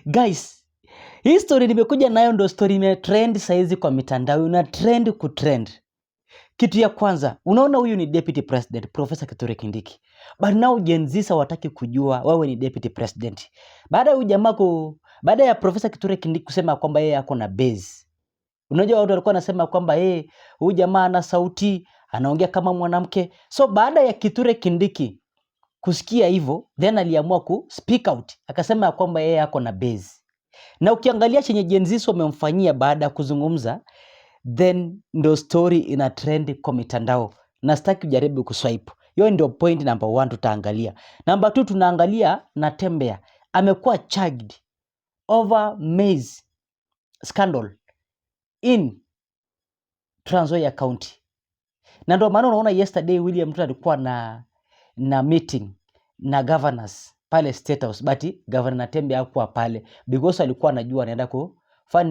Guys, hii story nimekuja nayo ndo story imetrend saizi kwa mitandao, ina trend kutrend. Kitu ya kwanza, unaona huyu ni deputy president, Professor Kithure Kindiki. But now Gen Z hawataki kujua wewe ni deputy president. Baada ya jamaa baada ya Professor Kithure Kindiki kusema kwamba yeye ako na base. Unajua watu walikuwa wanasema kwamba huyu jamaa ana sauti, anaongea kama mwanamke. So baada ya Kithure Kindiki kusikia hivyo, then aliamua ku speak out. Akasema kwamba yeye ako na base. Na ukiangalia chenye Gen Z wamemfanyia baada ya kuzungumza, then ndo story ina trend kwa mitandao. Na sitaki kujaribu kuswipe. Hiyo ndio point number 1 tutaangalia. Number 2 tunaangalia Natembeya. Amekuwa charged over maize scandal in Trans Nzoia County. Na ndio maana unaona yesterday William Ruto alikuwa na meeting na governors pale State House, but Governor Natembeya hakuwa pale because alikuwa anajua anaenda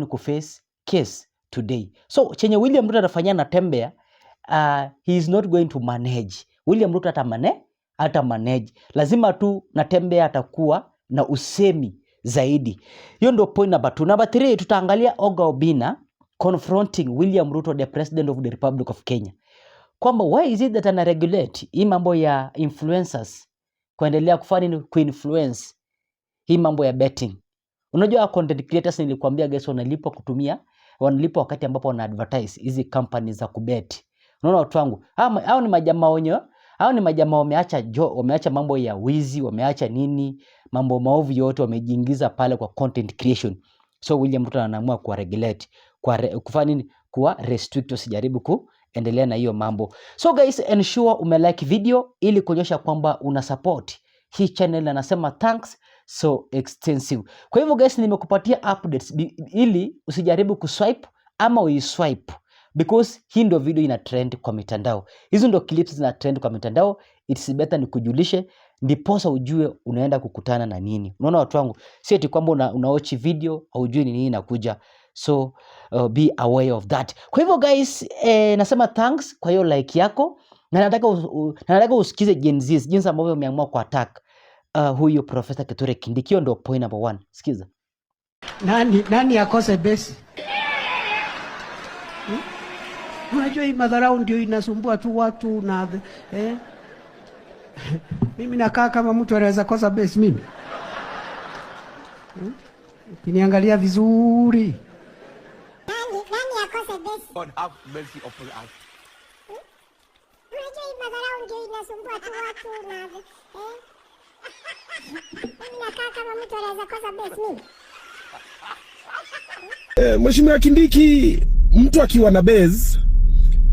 kuface case today. So chenye William Ruto anafanyia Natembeya, he is not going to manage. William Ruto hata manage. Lazima tu Natembeya atakuwa na usemi zaidi. Hiyo ndio point number 2. Number 3 tutaangalia Oga Obinna confronting William Ruto, the president of the Republic of Kenya. Kwamba why is it that ana regulate hii mambo ya influencers kuendelea kufanya kuinfluence hii mambo ya betting. Unajua content creators nilikwambia guys wanalipwa wakati ambapo wana advertise hizi companies za kubet. Unaona watu wangu, hao ni majamaa wameacha mambo ya wizi, wameacha nini, mambo maovu yote wamejiingiza pale kwa content creation. So William Ruto anaamua kuwa regulate, kufanya nini, kuwa restrict, usijaribu kuendelea na hiyo mambo. So guys, ensure umelike video ili kuonyesha kwamba una support hii channel, na nasema thanks so extensive. Kwa hivyo guys, nimekupatia updates ili usijaribu kuswipe ama uiswipe, because hii ndio video ina trend kwa mitandao. Hizo ndio clips zina trend kwa mitandao. It's better nikujulishe ndiposa ujue unaenda kukutana na nini. Unaona watu wangu, si eti kwamba unaochi video au ujue ni nini inakuja. So be aware of that. Kwa hivyo guys, nasema thanks kwa hiyo like yako, na nataka usikize Gen Z jinsi ambavyo wameamua ku attack huyu Professor Kithure Kindiki. Hiyo ndio point number 1. Sikiza. Nani akose besi? Unajua hii madharau ndio inasumbua tu watu na mimi nakaa kama mtu anaweza kosa besi mimi. Ukiniangalia vizuri. Nani akose besi? God have mercy upon us. Unajua hii madharau ndio inasumbua tu watu na mimi nakaa kama mtu anaweza kosa besi mimi. Mheshimiwa Kindiki, mtu akiwa na base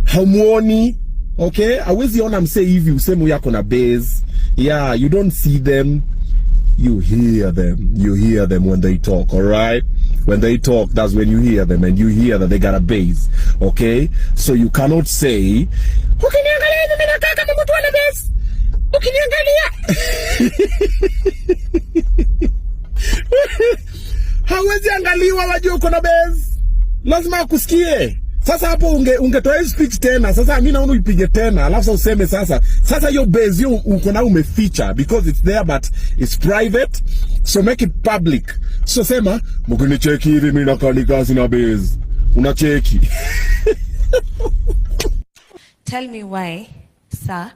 hamuoni, okay? Hawezi ona msee hivi useme yako na base. Yeah, you don't see them, you hear them. You hear them when they talk, all right? When they talk, that's when you hear them, and you hear that they got a base, okay? So you cannot say, ukiniangalia hivi mimi nakaa kama mtu ana base. Ukiniangalia hawezi angaliwa, wajua uko na base. Lazima akusikie. Sasa hapo ungetoa speech tena. Sasa mimi naona uipige tena, alafu useme sasa hiyo base hiyo uko na umeficha, because it's there but it's private. So make it public. So sema mkinicheki hivi mimi nakaa ni kazi na base. Unacheki. Tell me why, sir,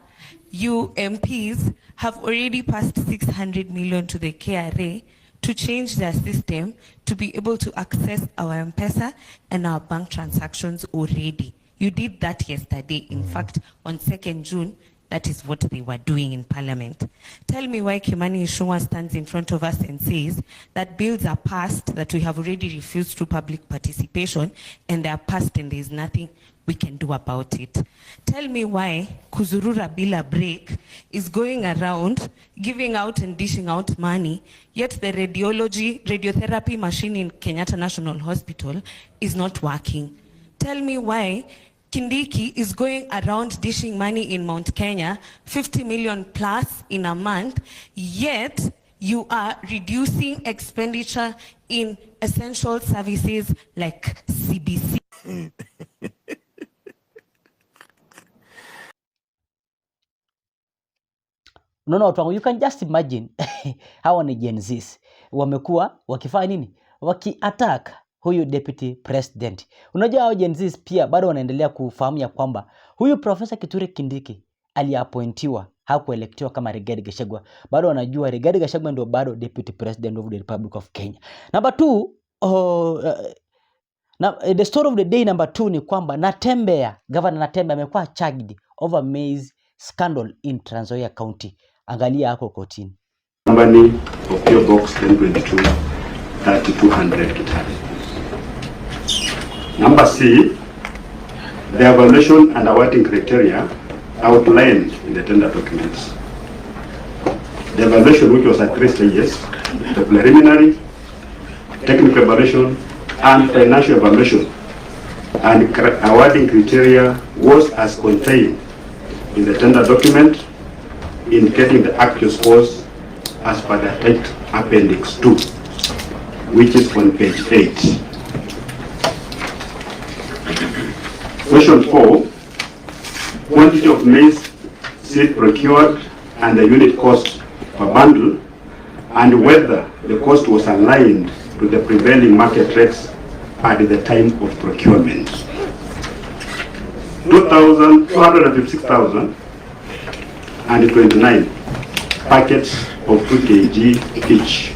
you MPs have already passed 600 million to the KRA to change their system to be able to access our M-Pesa and our bank transactions already. You did that yesterday. In fact, on 2nd June, that is what they were doing in Parliament. Tell me why Kimani Ichung'wah stands in front of us and says that bills are passed that we have already refused through public participation, and they are passed and there is nothing we can do about it. Tell me why Kuzurura Bila Break is going around giving out and dishing out money, yet the radiotherapy machine in Kenyatta National Hospital is not working. Tell me why Kindiki is going around dishing money in Mount Kenya, 50 million plus in a month, yet you are reducing expenditure in essential services like CBC. Unaona watu wangu, you can just imagine hawa ni Gen Zs wamekuwa wakifanya nini, waki-attack huyu deputy president. Unajua hao Gen Zs pia bado wanaendelea kufahamu ya kwamba huyu Profesa Kithure Kindiki aliappointiwa, hakuelektiwa kama Rigathi Gachagua. Bado wanajua Rigathi Gachagua ndio bado deputy president of the Republic of Kenya. Number 2, the story of the day number 2 ni kwamba Governor Natembeya amekuwa charged over maize scandal in Trans Nzoia County. Angalia hapo kotini. Company of PO Box 1022 3200 Kitale. Number C, the evaluation and awarding criteria outlined in the tender documents. The evaluation, which was at 3 stages, the preliminary, technical evaluation, and financial evaluation, and awarding criteria was as contained in the tender document, indicating the actual scores as per the attached Appendix 2, which is on page 8. Question 4, quantity of maize seed procured and the unit cost per bundle, and whether the cost was aligned to the prevailing market rates at the time of procurement. 256,029 packets of 2 kg each.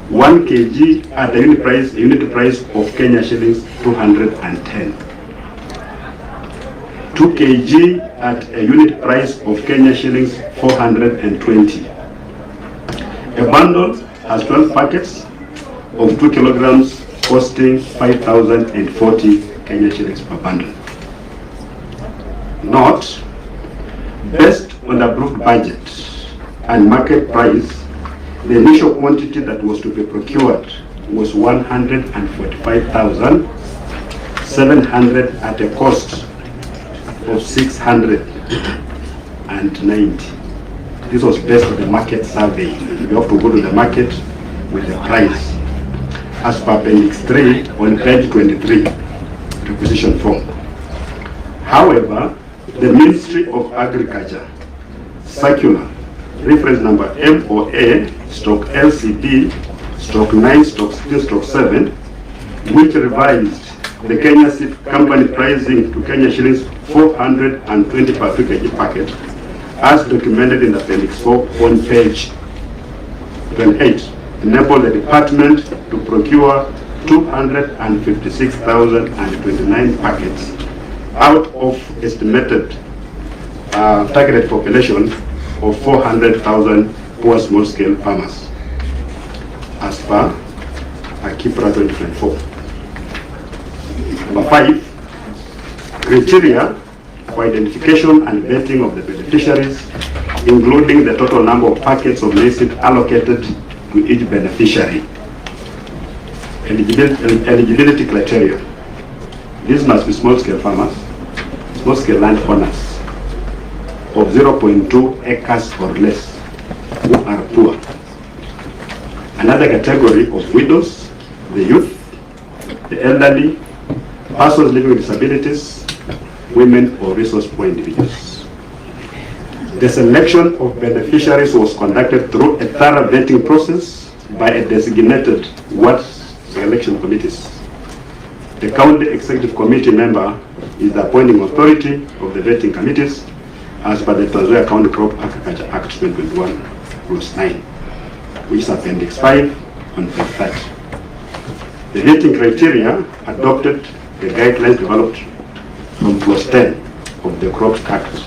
1 kg at the unit price of Kenya shillings 210. 2 kg at a unit price of Kenya shillings 420. A bundle has 12 packets of 2 kilograms costing 5,040 Kenya shillings per bundle. Note, based on the approved budget and market price, the initial quantity that was to be procured was 145,700 at a cost of 690. This was based on the market survey. You have to go to the market with the price as per Appendix 3 on page 23, requisition form. However, the Ministry of Agriculture circular reference number MOA/LCD/9/16/7, which revised the Kenya Seed Company pricing to Kenya shillings 420 per 2 kg packet, as documented in Appendix 4 on page 28, enabled the department to procure 256,029 packets out of estimated targeted population of 400,000 poor small-scale farmers, as per AKIPRA 2024. Number 5, criteria for identification and vetting of the beneficiaries, including the total number of packets of maize allocated to each beneficiary. Eligibility criteria. These must be small-scale farmers, small-scale landowners of 0.2 acres or less who are poor. Another category of widows, the youth, the elderly, persons living with disabilities, women or resource poor individuals. The selection of beneficiaries was conducted through a thorough vetting process by a designated ward selection committees. The county executive committee member is the appointing authority of the vetting committees as per the Trans Nzoia County Crop Agriculture Act 2021, Rules 9, which is Appendix 5 on page 30. The vetting criteria adopted the guidelines developed from Clause 10 of the Crops Act,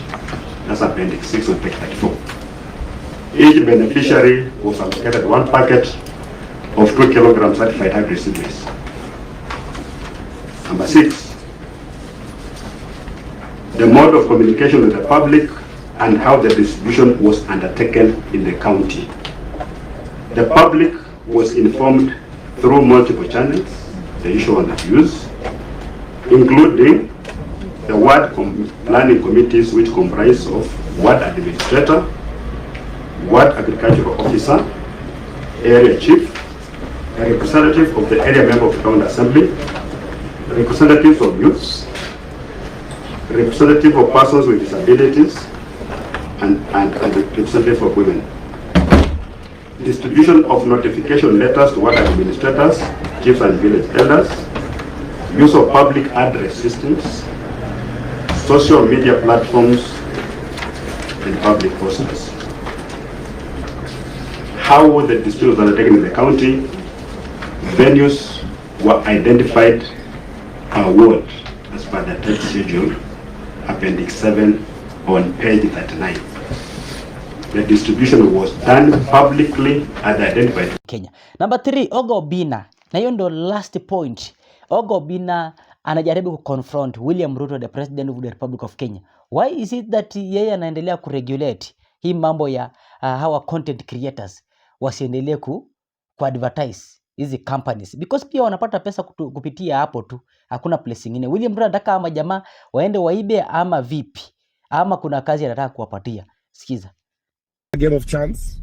that's Appendix 6 on page 34. Each beneficiary was allocated 1 packet of 2 kilograms certified hybrid seed maize. Number 6, the mode of communication with the public and how the distribution was undertaken in the county. The public was informed through multiple channels, the usual one I've used, including the ward planning committees, which comprise of ward administrator, ward agricultural officer, area chief, a representative of the area member of the county assembly, representatives of youths, representative of persons with disabilities, and representative of women. Distribution of notification letters to ward administrators, chiefs and village elders, use of public address systems, social media platforms, and public posters. How the disputes were undertaken in the county, venues were identified per ward as per the text schedule, Appendix 7 on page 39. The distribution was done publicly and identified. Kenya. Number 3, Ogo Obina. Na hiyo ndo last point. Ogo Obina anajaribu kuconfront William Ruto, the president of the Republic of Kenya. Why is it that yeye anaendelea kuregulate hii mambo ya hawa content creators wasiendelee kuadvertise hizi companies? Because pia wanapata pesa kupitia hapo tu. Hakuna place nyingine. William Ruto anataka ama jamaa waende waibe ama vipi? Ama kuna kazi anataka kuwapatia. Sikiza. Game of chance.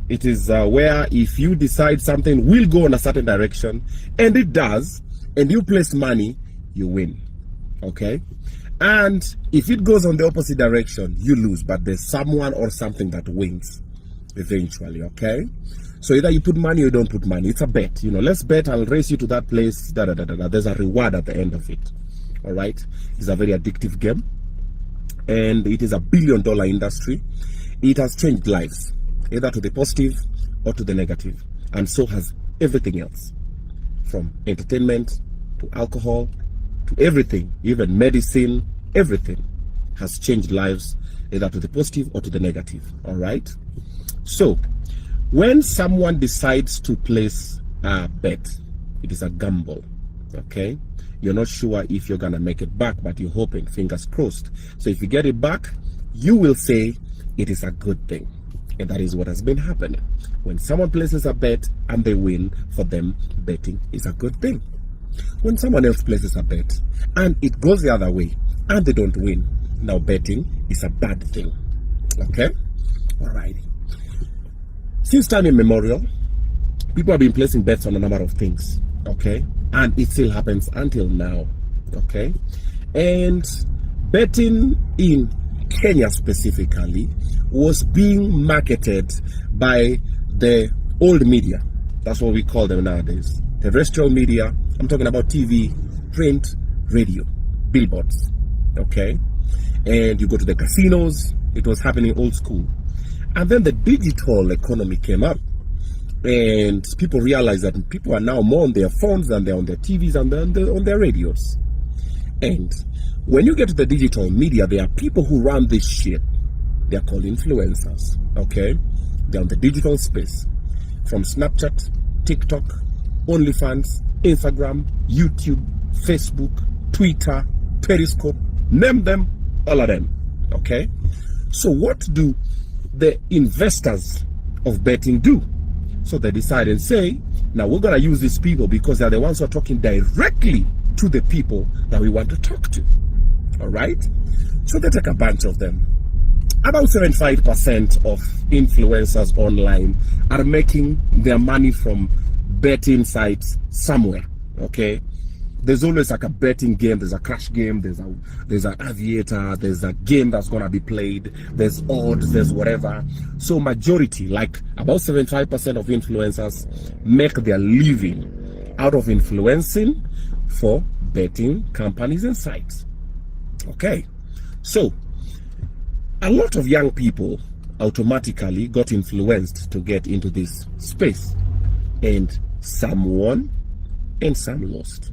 It is where if you decide something will go in a certain direction, and it does, and you place money, you win. Okay? And if it goes on the opposite direction, you lose, but there's someone or something that wins eventually. Okay? So either you put money or you don't put money. It's a bet. You know, let's bet I'll race you to that place. There's a reward at the end of it. All right? It's a very addictive game, and it is a billion-dollar industry. It has changed lives, either to the positive or to the negative. And so has everything else, from entertainment to alcohol to everything, even medicine, everything has changed lives, either to the positive or to the negative. All right? So when someone decides to place a bet, it is a gamble. Okay? You're not sure if you're going to make it back, but you're hoping, fingers crossed. So if you get it back, you will say it is a good thing. And that is what has been happening. When someone places a bet and they win, for them, betting is a good thing. When someone else places a bet and it goes the other way and they don't win, now betting is a bad thing. Okay? Alrighty. Since time immemorial, people have been placing bets on a number of things. Okay? And it still happens until now. Okay? And betting in Kenya specifically was being marketed by the old media. That's what we call them nowadays. Terrestrial media. I'm talking about TV, print, radio, billboards. Okay? And you go to the casinos. It was happening old school. And then the digital economy came up. And people realized that people are now more on their phones than they're on their TVs and on their radios. And when you get to the digital media, there are people who run this shit. They're called influencers, okay? They're on the digital space. From Snapchat, TikTok, OnlyFans, Instagram, YouTube, Facebook, Twitter, Periscope, name them, all of them, okay? So what do the investors of betting do? So they decide and say, now we're going to use these people because they're the ones who are talking directly to the people that we want to talk to. All right? So they take a bunch of them. About 75% of influencers online are making their money from betting sites somewhere. Okay? There's always like a betting game, there's a crash game, there's an aviator, there's a game that's gonna be played, there's odds, there's whatever. So majority, like about 75% of influencers make their living out of influencing for betting companies and sites. Okay, so a lot of young people automatically got influenced to get into this space, and some won and some lost.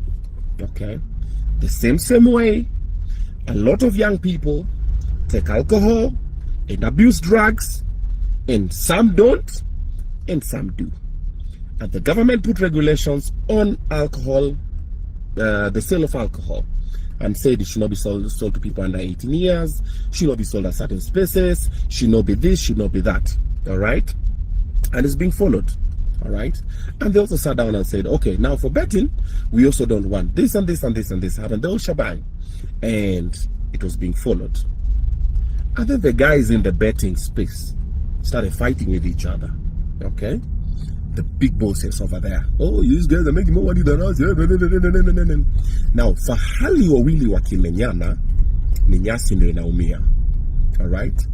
Okay, the same way a lot of young people take alcohol and abuse drugs, and some don't and some do. And the government put regulations on alcohol, the sale of alcohol, and said it should not be sold to people under 18 years, should not be sold at certain spaces, should not be this, should not be that. All right? And it's being followed. All right? And they also sat down and said, okay, now for betting, we also don't want this and this and this and this happen. The whole shebang. And it was being followed. And then the guys in the betting space started fighting with each other. Okay? The big bosses over there. Oh, these guys are making more money than us. Now, for hali wawili wakimenyana, ni nyasi ndio inaumia. All right?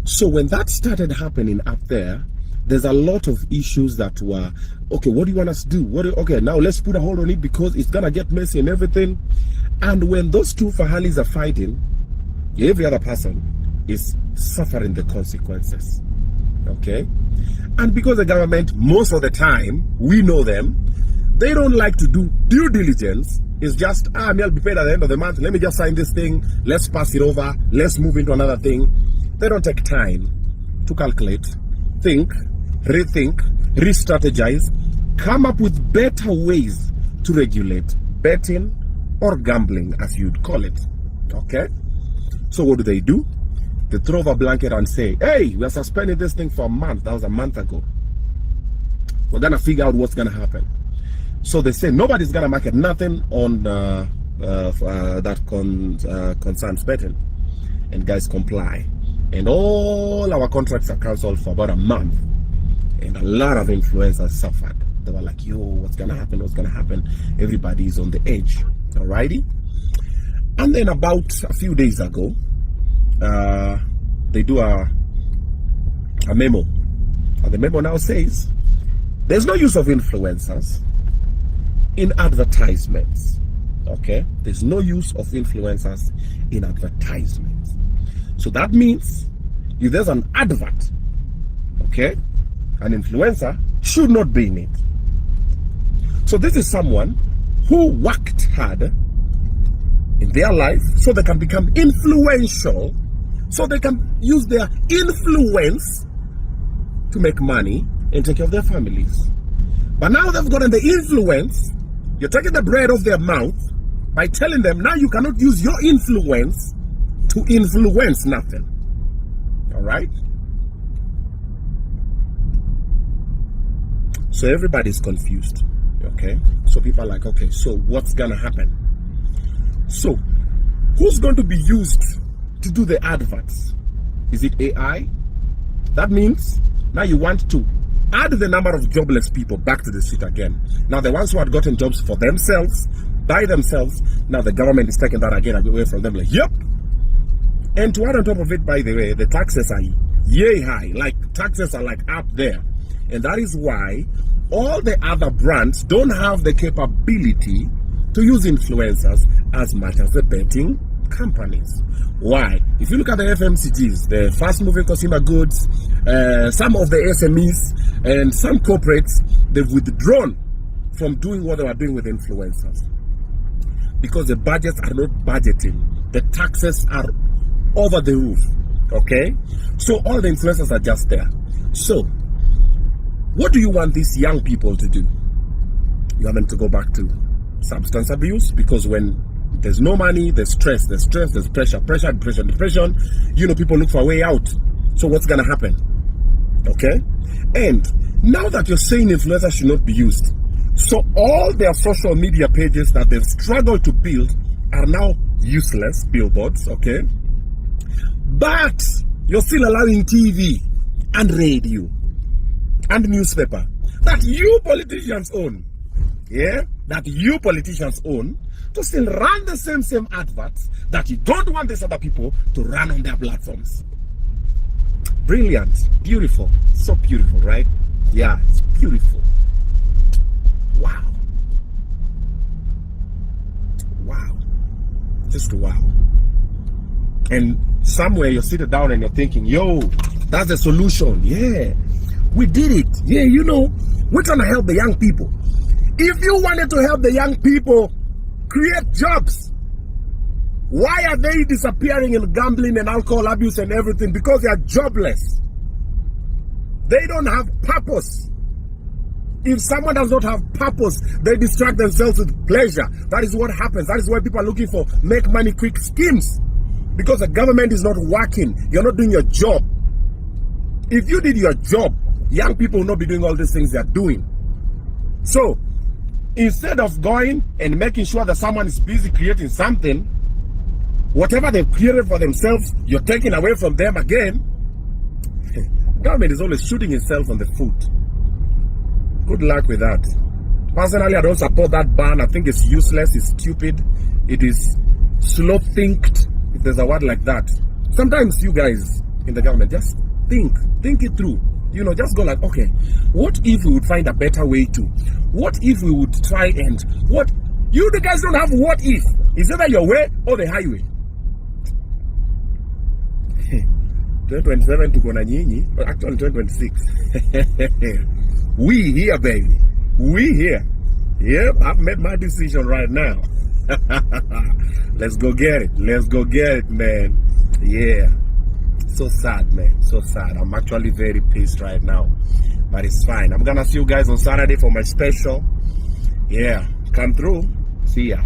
So when that started happening up there, there's a lot of issues that were, okay, what do you want us to do? Okay, now let's put a hold on it because it's gonna get messy and everything. And when those two Fahalis are fighting, every other person is suffering the consequences. Okay? And because the government, most of the time, we know them, they don't like to do due diligence. It's just, I'll be paid at the end of the month. Let me just sign this thing. Let's pass it over. Let's move into another thing. They don't take time to calculate, think, rethink, re-strategize, come up with better ways to regulate betting or gambling, as you'd call it. Okay? So what do? They throw over a blanket and say, hey, we're suspending this thing for a month. That was a month ago. We're going to figure out what's going to happen. So they say nobody's going to market nothing on that concerns betting. And guys comply. And all our contracts are cancelled for about a month. And a lot of influencers suffered. They were like, yo, what's going to happen? What's going to happen? Everybody's on the edge. Alrighty? And then about a few days ago, they do a memo. And the memo now says, there's no use of influencers in advertisements. Okay? There's no use of influencers in advertisements. So that means if there's an advert, okay, an influencer should not be in it. So this is someone who worked hard in their life so they can become influential, so they can use their influence to make money and take care of their families. But now they've gotten the influence, you're taking the bread off their mouth by telling them now you cannot use your influence to influence nothing. All right? So everybody's confused. Okay? So people are like, okay, so what's gonna happen? So who's going to be used to do the adverts? Is it AI? That means now you want to add the number of jobless people back to the street again. Now the ones who had gotten jobs for themselves, by themselves, now the government is taking that again away from them. Like, yep. And to add on top of it, by the way, the taxes are yay high. Like, taxes are like up there. And that is why all the other brands don't have the capability to use influencers as much as the betting companies. Why? If you look at the FMCGs, the fast-moving consumer goods, some of the SMEs, and some corporates, they've withdrawn from doing what they were doing with influencers. Because the budgets are not budgeting. The taxes are over the roof. Okay? So all the influencers are just there. So, what do you want these young people to do? You want them to go back to substance abuse, because when there's no money, there's stress, there's pressure, depression. You know, people look for a way out. So what's gonna happen? Okay? And now that you're saying influencers should not be used, so all their social media pages that they've struggled to build are now useless billboards, okay? But you're still allowing TV and radio and newspaper that you politicians own, yeah, that you politicians own, to still run the same adverts that you don't want these other people to run on their platforms. Brilliant, beautiful, so beautiful, right? Yeah, it's beautiful. Wow. Wow. Just wow. And somewhere you're sitting down and you're thinking, yo, that's the solution. Yeah, we did it. Yeah, you know, we're trying to help the young people. If you wanted to help the young people create jobs, why are they disappearing in gambling and alcohol abuse and everything? Because they are jobless. They don't have purpose. If someone does not have purpose, they distract themselves with pleasure. That is what happens. That is why people are looking for make money quick schemes. Because the government is not working. You're not doing your job. If you did your job, young people will not be doing all these things they're doing. So, instead of going and making sure that someone is busy creating something, whatever they've created for themselves, you're taking away from them again. Government is always shooting itself on the foot. Good luck with that. Personally, I don't support that ban. I think it's useless, it's stupid, it is slow-thinked, if there's a word like that. Sometimes you guys, in the government, just think it through. You know, just go like, okay, what if we would find a better way to? What if we would try and what? You the guys don't have what if. It's either your way or the highway. 2027 tuko na nyinyi, actually 2026. We here, baby. We here. Yep, I've made my decision right now. Let's go get it. Let's go get it, man. Yeah. So sad, man. So sad. I'm actually very pissed right now. But it's fine. I'm gonna see you guys on Saturday for my special. Yeah. Come through. See ya.